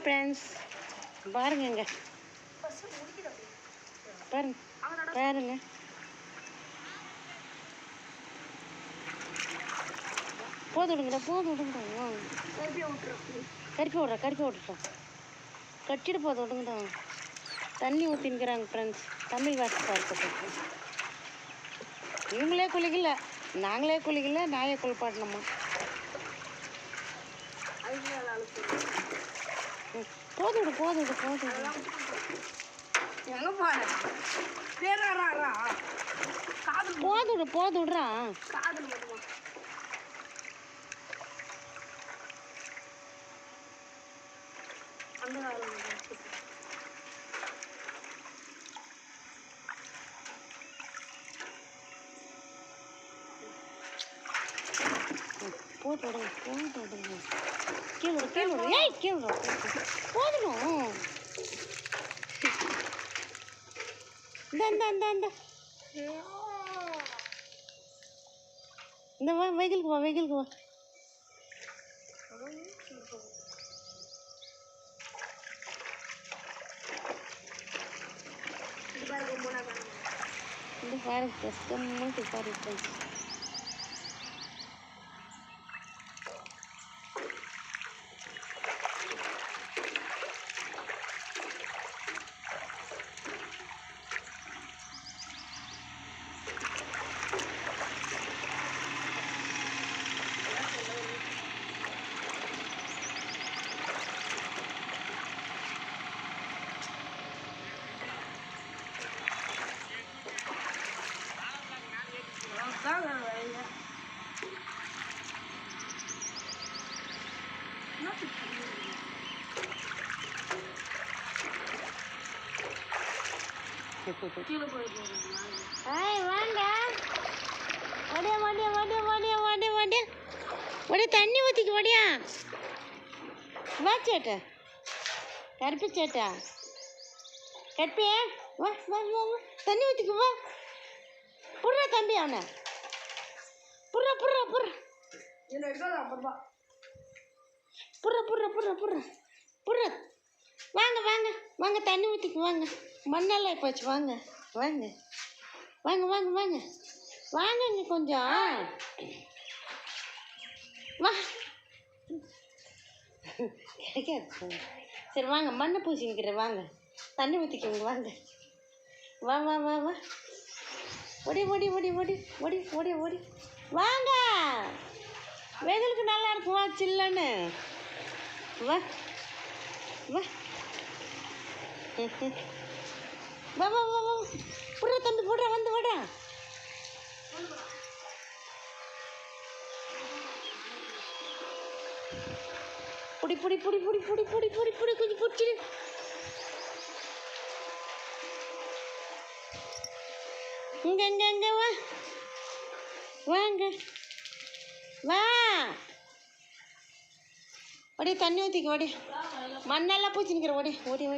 Friends, பாருங்கங்க, பாருங்க பாருங்க. போது விடுங்கடா, போது விடுங்கடா. கருப்பி விட்றோம், கட்டிட்டு போது விடுங்கடா. தண்ணி ஊற்றின்னுக்கிறாங்க ஃப்ரெண்ட்ஸ். தமிழ் வாசிப்பாக இருக்கட்டும். இவங்களே குளிக்கல, நாங்களே குளிக்கல, நாயை குளிப்பாட்டணுமா? போது விடு. போது விடுறா. போட்டு விடுங்க. கீழே விடு. ஏய், கீழே விடு. போதும். இந்த வா, வெயிலுக்கு வா. இந்த பாரு, கஷ்டமாக பாரு. வாங்க, ஒடியா தண்ணி ஊற்றிக்க. ஒடியா வா சேட்டா, கருப்பி சேட்டா, கருப்பியா வா. தண்ணி ஊற்றிக்க வா. புடுறா தம்பி, அவனை புடுறா. வாங்க தண்ணி ஊற்றிக்கு வாங்க. மண்ணெல்லாம் போச்சு. வாங்க இங்கே கொஞ்சம் வா. கிடைக்காது. சரி வாங்க, மண்ணை பூசிக்கிறேன். வாங்க தண்ணி ஊற்றிக்கோங்க. வா. ஓடி வாங்க. வெயிலுக்கு நல்லா இருக்கும். வா, சில்லுன்னு வா. புடுற தம்பி, வந்து வாடா. புடி கொஞ்சம் பிடிச்சிடு. இங்க வா. வாங்க வா. ஒடிய தண்ணி ஊற்றிக்க. ஓடி மண்ணெல்லாம் பூச்சி நிற்கிற. ஓடி புடுற.